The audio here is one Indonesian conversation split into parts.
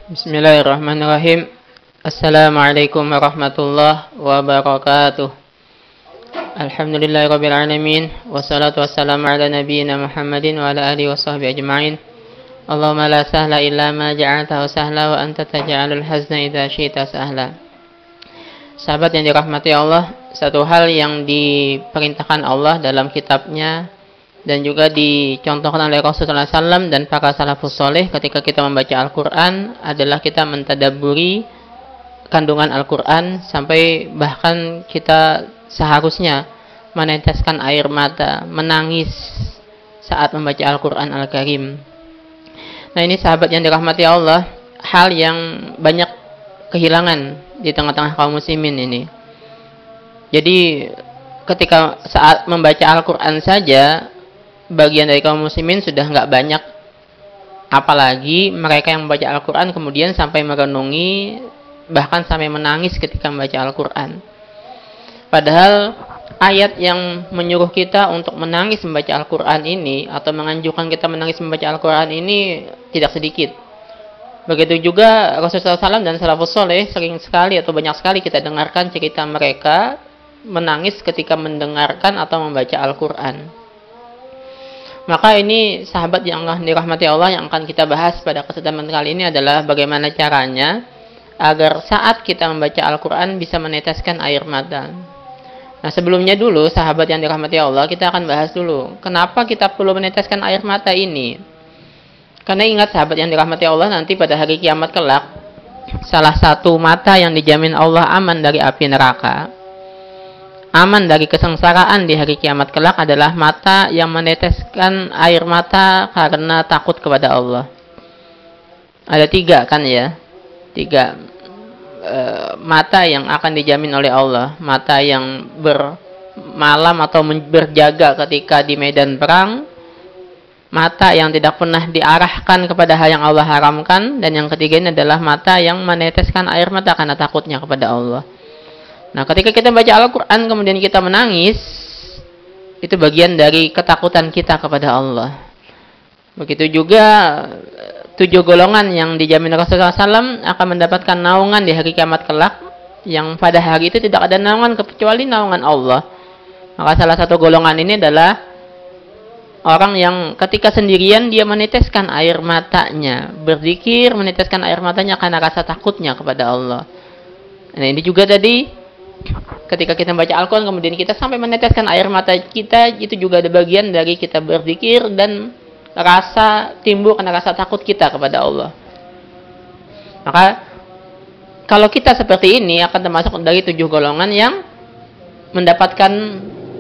Bismillahirrahmanirrahim. Assalamualaikum warahmatullahi wabarakatuh. Alhamdulillahirabbil alamin wassalatu wassalamu ala nabiyyina Muhammadin wa ala alihi washabbihi ajma'in. Allahumma la sahla illa ma ja'altahu sahla wa anta taj'alul hazna idza syi'ta sahla. Sahabat yang dirahmati Allah, satu hal yang diperintahkan Allah dalam kitabnya dan juga dicontohkan oleh Rasulullah SAW dan para salafus soleh ketika kita membaca Al-Quran adalah kita mentadabburi kandungan Al-Quran sampai bahkan kita seharusnya meneteskan air mata, menangis saat membaca Al-Quran Al-Karim. Nah, ini sahabat yang dirahmati Allah, hal yang banyak kehilangan di tengah-tengah kaum muslimin ini. Jadi ketika saat membaca Al-Quran saja bagian dari kaum muslimin sudah nggak banyak, apalagi mereka yang membaca Al-Quran kemudian sampai merenungi bahkan sampai menangis ketika membaca Al-Quran. Padahal ayat yang menyuruh kita untuk menangis membaca Al-Quran ini atau menganjurkan kita menangis membaca Al-Quran ini tidak sedikit. Begitu juga Rasulullah SAW dan salafus soleh sering sekali atau banyak sekali kita dengarkan cerita mereka menangis ketika mendengarkan atau membaca Al-Quran. Maka ini sahabat yang dirahmati Allah yang akan kita bahas pada kesempatan kali ini adalah bagaimana caranya agar saat kita membaca Al-Quran bisa meneteskan air mata. Nah, sebelumnya dulu sahabat yang dirahmati Allah, kita akan bahas dulu kenapa kita perlu meneteskan air mata ini. Karena ingat sahabat yang dirahmati Allah, nanti pada hari kiamat kelak salah satu mata yang dijamin Allah aman dari api neraka, aman dari kesengsaraan di hari kiamat kelak adalah mata yang meneteskan air mata karena takut kepada Allah. Ada tiga kan ya? Tiga mata yang akan dijamin oleh Allah. Mata yang bermalam atau berjaga ketika di medan perang. Mata yang tidak pernah diarahkan kepada hal yang Allah haramkan. Dan yang ketiga ini adalah mata yang meneteskan air mata karena takutnya kepada Allah. Nah, ketika kita baca Al-Quran kemudian kita menangis, itu bagian dari ketakutan kita kepada Allah. Begitu juga 7 golongan yang dijamin Rasulullah SAW akan mendapatkan naungan di hari kiamat kelak, yang pada hari itu tidak ada naungan kecuali naungan Allah. Maka salah satu golongan ini adalah orang yang ketika sendirian dia meneteskan air matanya, berzikir meneteskan air matanya karena rasa takutnya kepada Allah. Nah, ini juga tadi ketika kita baca Al-Quran kemudian kita sampai meneteskan air mata kita, itu juga ada bagian dari kita berzikir dan rasa timbul karena rasa takut kita kepada Allah. Maka kalau kita seperti ini akan termasuk dari 7 golongan yang mendapatkan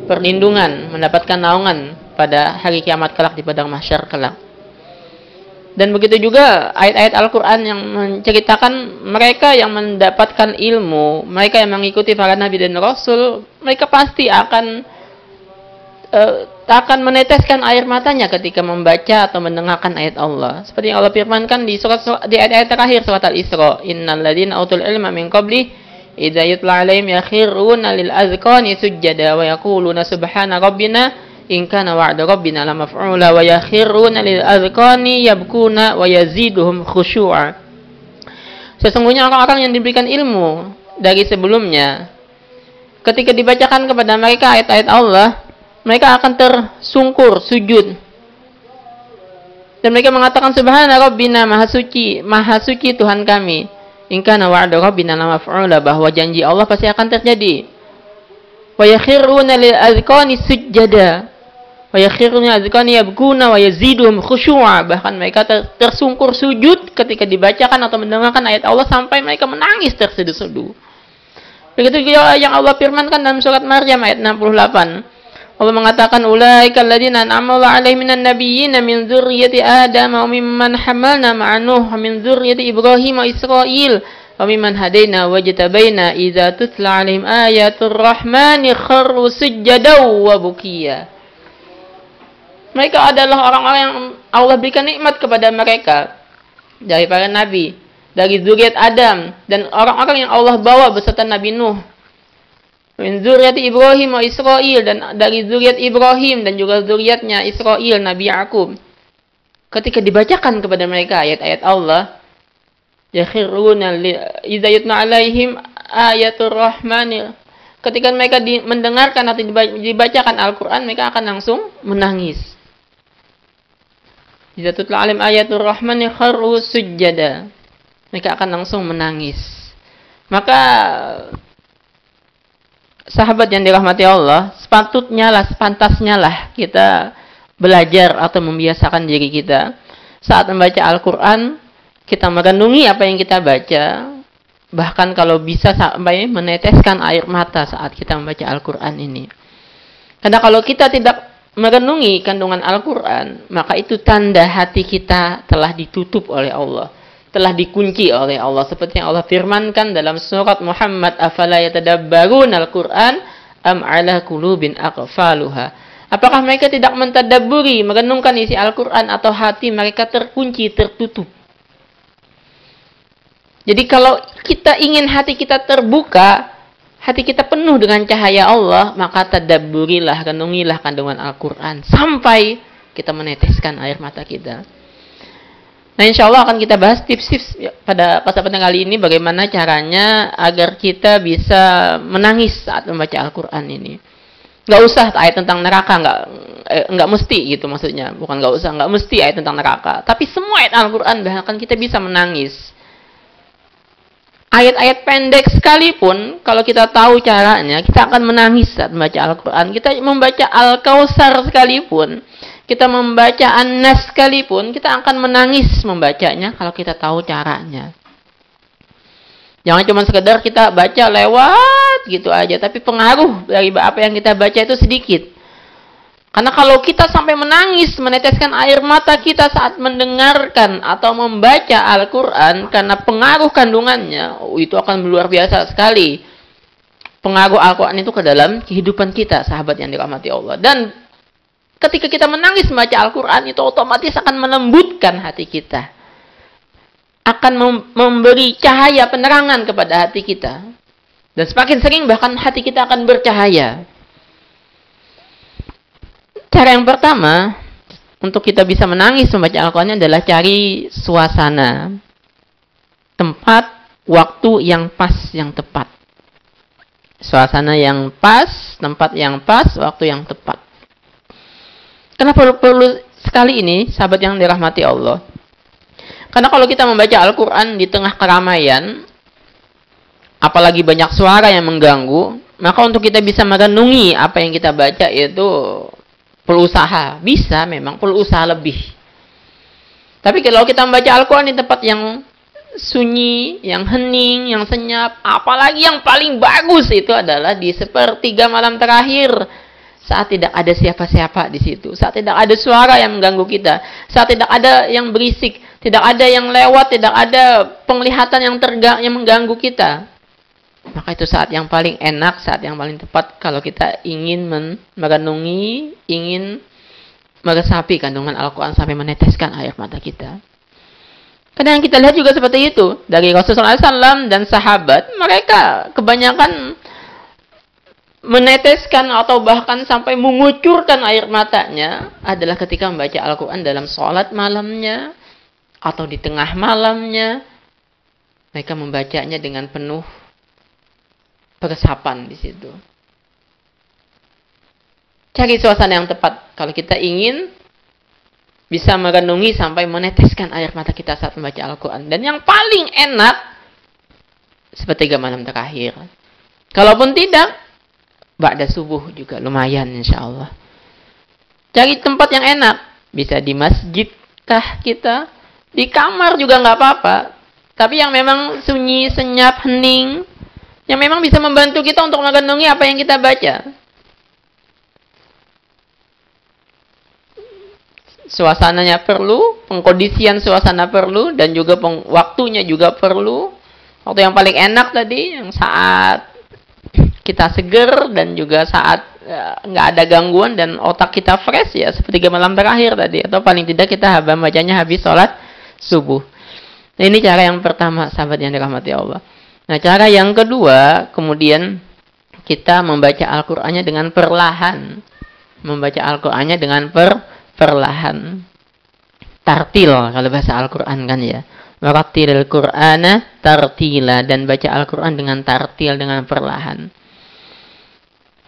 perlindungan, mendapatkan naungan pada hari kiamat kelak di padang mahsyar kelak. Dan begitu juga ayat-ayat Al-Quran yang menceritakan mereka yang mendapatkan ilmu, mereka yang mengikuti para nabi dan rasul, mereka pasti akan meneteskan air matanya ketika membaca atau mendengarkan ayat Allah. Seperti yang Allah firmankan di ayat-ayat terakhir surat Al-Isra, "Innal ladzina utul ilma min qabli idza yutla 'alaihim yakhruna lil azqani sujada wa yaquluna subhana rabbina in kana wa'du rabbina lamaf'ula wa yakhiruna lil azqani yabkuna wa yaziduhum khusyu'a." Sesungguhnya orang-orang yang diberikan ilmu dari sebelumnya, ketika dibacakan kepada mereka ayat-ayat Allah, mereka akan tersungkur sujud dan mereka mengatakan subhana rabbina, maha suci Tuhan kami, in kana wa'du rabbina lamaf'ula, bahwa janji Allah pasti akan terjadi. Wa yakhiruna lil azqani sujada wa yakhiruna azqani yabkuna wa yaziduhum khusyu'a, bahkan mereka tersungkur sujud ketika dibacakan atau mendengarkan ayat Allah sampai mereka menangis terseduh-seduh. Begitu juga yang Allah firmankan dalam surat Maryam ayat 68. Allah mengatakan ulaika alladziina an'ama Allahu 'alaihim minan nabiyyiina min dzurriyyati Adam wa mimman hamalna ma'a Nuh wa min dzurriyyati Ibrahim wa Israil wa mimman hadaina wajtabaina idza tutla 'alaihim ayatur rahmani kharru sujjadan wa bukiya. Mereka adalah orang-orang yang Allah berikan nikmat kepada mereka dari para nabi, dari zuriat Adam dan orang-orang yang Allah bawa beserta Nabi Nuh. Min zuriat Ibrahim wa Israil, dan dari zuriat Ibrahim dan juga zuriatnya Israil, Nabi Yakub. Ketika dibacakan kepada mereka ayat-ayat Allah, Yakhiruna idza yutla alaihim ayatul rahmani. Ketika mereka mendengarkan atau dibacakan Al-Qur'an, mereka akan langsung menangis. Idza tutla alaihim ayatul rahmani kharru sujada. Mereka akan langsung menangis. Maka sahabat yang dirahmati Allah, sepantasnya lah kita belajar atau membiasakan diri kita saat membaca Al-Quran, kita merenungi apa yang kita baca, bahkan kalau bisa sampai meneteskan air mata saat kita membaca Al-Quran ini. Karena kalau kita tidak merenungi kandungan Al-Quran, maka itu tanda hati kita telah ditutup oleh Allah, telah dikunci oleh Allah. Seperti yang Allah firmankan dalam surat Muhammad, afala yatadabbarun Al-Quran am ala qulubin aqfaluha. Apakah mereka tidak mentadabburi, merenungkan isi Al-Quran, atau hati mereka terkunci, tertutup? Jadi kalau kita ingin hati kita terbuka, hati kita penuh dengan cahaya Allah, maka tadabburilah, renungilah kandungan Al-Quran sampai kita meneteskan air mata kita. Nah, insya Allah akan kita bahas tips-tips pada kesempatan kali ini, bagaimana caranya agar kita bisa menangis saat membaca Al-Quran ini. Nggak usah ayat tentang neraka, nggak mesti gitu maksudnya. Bukan nggak mesti ayat tentang neraka. Tapi semua ayat Al-Quran bahkan kita bisa menangis. Ayat-ayat pendek sekalipun, kalau kita tahu caranya, kita akan menangis saat membaca Al-Quran. Kita membaca Al-Kautsar sekalipun, kita membaca An-Nas sekalipun, kita akan menangis membacanya kalau kita tahu caranya. Jangan cuma sekedar kita baca lewat gitu aja, tapi pengaruh dari apa yang kita baca itu sedikit. Karena kalau kita sampai menangis, meneteskan air mata kita saat mendengarkan atau membaca Al-Quran, karena pengaruh kandungannya, itu akan luar biasa sekali. Pengaruh Al-Quran itu ke dalam kehidupan kita, sahabat yang dirahmati Allah. Dan ketika kita menangis membaca Al-Quran, itu otomatis akan melembutkan hati kita. Akan memberi cahaya penerangan kepada hati kita. Dan semakin sering bahkan hati kita akan bercahaya. Cara yang pertama untuk kita bisa menangis membaca Al-Quran adalah cari suasana, tempat, waktu yang pas, yang tepat. Suasana yang pas, tempat yang pas, waktu yang tepat. Kenapa perlu sekali ini, sahabat yang dirahmati Allah? Karena kalau kita membaca Al-Quran di tengah keramaian, apalagi banyak suara yang mengganggu, maka untuk kita bisa merenungi apa yang kita baca itu perlu usaha. Bisa memang, perlu usaha lebih. Tapi kalau kita membaca Al-Quran di tempat yang sunyi, yang hening, yang senyap, apalagi yang paling bagus itu adalah di sepertiga malam terakhir, saat tidak ada siapa-siapa di situ, saat tidak ada suara yang mengganggu kita, saat tidak ada yang berisik, tidak ada yang lewat, tidak ada penglihatan yang mengganggu kita. Maka itu saat yang paling enak, saat yang paling tepat kalau kita ingin merenungi, ingin meresapi kandungan Al-Quran sampai meneteskan air mata kita. Karena yang kita lihat juga seperti itu. Dari Rasulullah SAW dan sahabat, mereka kebanyakan meneteskan atau bahkan sampai mengucurkan air matanya adalah ketika membaca Al-Quran dalam sholat malamnya atau di tengah malamnya. Mereka membacanya dengan penuh peresapan di situ. Cari suasana yang tepat kalau kita ingin bisa merenungi sampai meneteskan air mata kita saat membaca Al-Quran. Dan yang paling enak sepertiga malam terakhir. Kalaupun tidak, ba'da subuh juga lumayan insyaAllah. Cari tempat yang enak. Bisa di masjid kah kita? Di kamar juga nggak apa-apa. Tapi yang memang sunyi, senyap, hening. Yang memang bisa membantu kita untuk merenungi apa yang kita baca. Suasananya perlu, pengkondisian suasana perlu, dan juga waktunya juga perlu. Waktu yang paling enak tadi, yang saat kita seger dan juga saat nggak ada gangguan dan otak kita fresh ya, sepertiga malam terakhir tadi, atau paling tidak kita bacanya habis sholat subuh. Nah, ini cara yang pertama, sahabat yang dirahmati Allah. Nah, cara yang kedua, kemudian kita membaca Al-Qur'annya dengan perlahan. Membaca Al-Qur'annya dengan perlahan. Tartil kalau bahasa Al-Qur'an kan ya. Warattilil Qur'ana tartila, dan baca Al-Quran dengan tartil, dengan perlahan.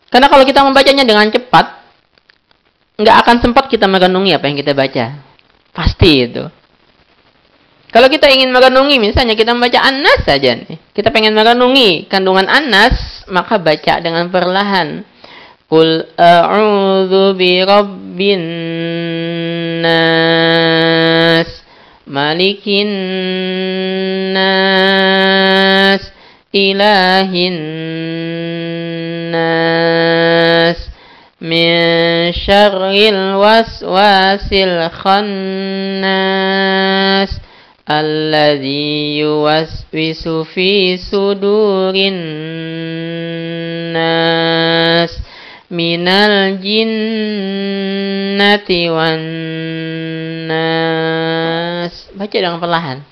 Karena kalau kita membacanya dengan cepat, nggak akan sempat kita merenungi apa yang kita baca. Pasti itu. Kalau kita ingin merenungi, misalnya kita membaca An-Nas saja nih. Kita pengen merenungi kandungan An-Nas, maka baca dengan perlahan. Qul a'udzu birabbin nas, malikin nas, ilahin nas, min syarril waswasil khannas, alladzi yuwaswisu fi sudurin nas, minal jinnati wan nas. Baca dengan perlahan.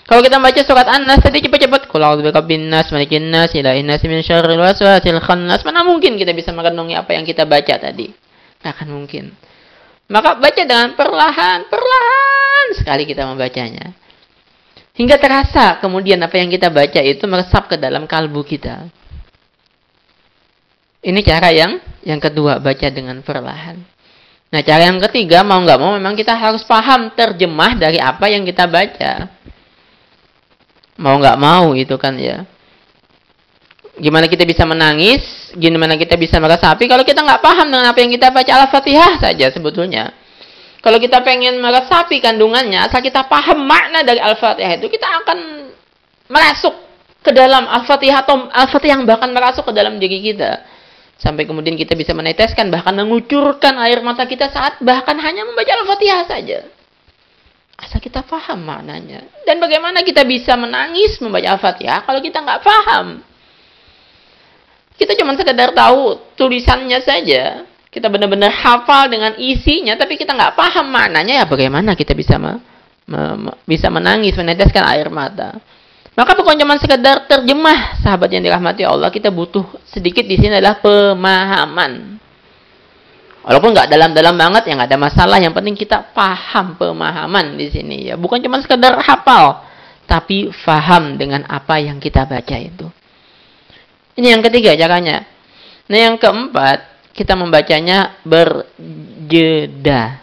Kalau kita baca surat An-Nas tadi cepat-cepat, qul a'udzu birabbin nas, malikin nas, ilahin nas, min syarril waswasil khannas, mana mungkin kita bisa merenungi apa yang kita baca tadi? Tidak akan mungkin. Maka baca dengan perlahan, perlahan sekali kita membacanya. Hingga terasa kemudian apa yang kita baca itu meresap ke dalam kalbu kita. Ini cara yang kedua, baca dengan perlahan. Nah, cara yang ketiga, mau nggak mau memang kita harus paham terjemah dari apa yang kita baca. Mau nggak mau itu kan ya. Gimana kita bisa menangis, gimana kita bisa meresapi kalau kita nggak paham dengan apa yang kita baca. Al-Fatihah saja sebetulnya. Kalau kita pengen meresapi kandungannya, asal kita paham makna dari Al-Fatihah itu, kita akan merasuk ke dalam Al-Fatihah, atau Al-Fatihah yang bahkan merasuk ke dalam diri kita. Sampai kemudian kita bisa meneteskan, bahkan mengucurkan air mata kita saat bahkan hanya membaca Al-Fatihah saja. Asal kita paham maknanya. Dan bagaimana kita bisa menangis membaca Al-Fatihah kalau kita nggak paham? Kita cuma sekedar tahu tulisannya saja. Kita benar-benar hafal dengan isinya, tapi kita nggak paham maknanya, ya bagaimana kita bisa bisa menangis, meneteskan air mata? Maka bukan cuma sekedar terjemah, sahabat yang dirahmati Allah, kita butuh sedikit di sini adalah pemahaman. Walaupun nggak dalam-dalam banget, ya nggak ada masalah. Yang penting kita paham pemahaman di sini ya, bukan cuma sekedar hafal, tapi paham dengan apa yang kita baca itu. Ini yang ketiga caranya. Nah, yang keempat, kita membacanya berjeda.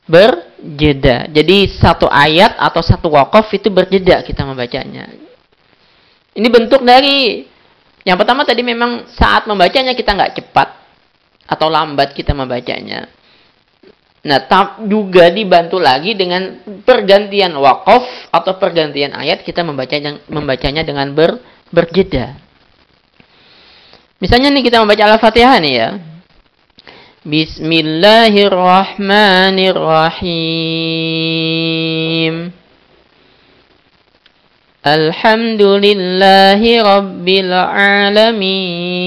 Berjeda. Jadi satu ayat atau satu waqaf itu berjeda kita membacanya. Ini bentuk dari yang pertama tadi, memang saat membacanya kita nggak cepat atau lambat kita membacanya. Nah, juga dibantu lagi dengan pergantian waqaf atau pergantian ayat, kita membacanya dengan berjeda. Misalnya nih kita membaca Al-Fatihah nih ya. Bismillahirrahmanirrahim. Alhamdulillahi rabbil alamin.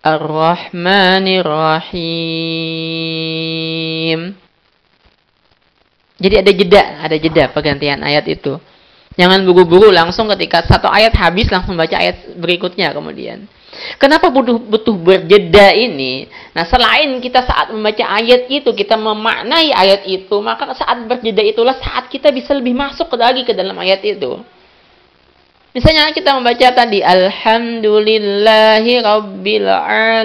Ar-Rahmanirrahim. Jadi ada jeda pergantian ayat itu. Jangan buru-buru langsung ketika satu ayat habis langsung baca ayat berikutnya kemudian. Kenapa butuh berjeda ini? Nah, selain kita saat membaca ayat itu kita memaknai ayat itu, maka saat berjeda itulah saat kita bisa lebih masuk lagi ke dalam ayat itu. Misalnya kita membaca tadi Alhamdulillahi rabbil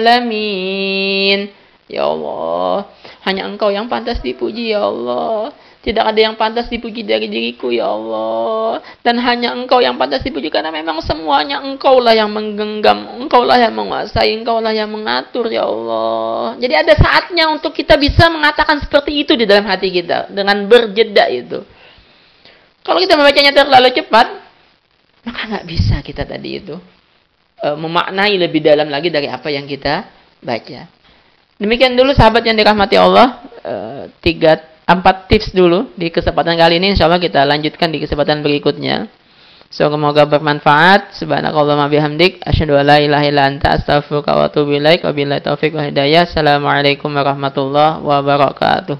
alamin. Ya Allah, hanya Engkau yang pantas dipuji ya Allah. Tidak ada yang pantas dipuji dari diriku ya Allah. Dan hanya Engkau yang pantas dipuji, karena memang semuanya Engkaulah yang menggenggam, Engkaulah yang menguasai, Engkaulah yang mengatur ya Allah. Jadi ada saatnya untuk kita bisa mengatakan seperti itu di dalam hati kita dengan berjeda itu. Kalau kita membacanya terlalu cepat, maka nggak bisa kita tadi itu memaknai lebih dalam lagi dari apa yang kita baca. Demikian dulu sahabat yang dirahmati Allah, 4 tips dulu di kesempatan kali ini. Insya Allah kita lanjutkan di kesempatan berikutnya. Semoga bermanfaat. Subhanakallahumma bihamdik, asyhadu an la ilaha illa anta, astaghfiruka wa atubu ilaik. Wabillahi taufiq wal hidayah. Assalamualaikum warahmatullahi wabarakatuh.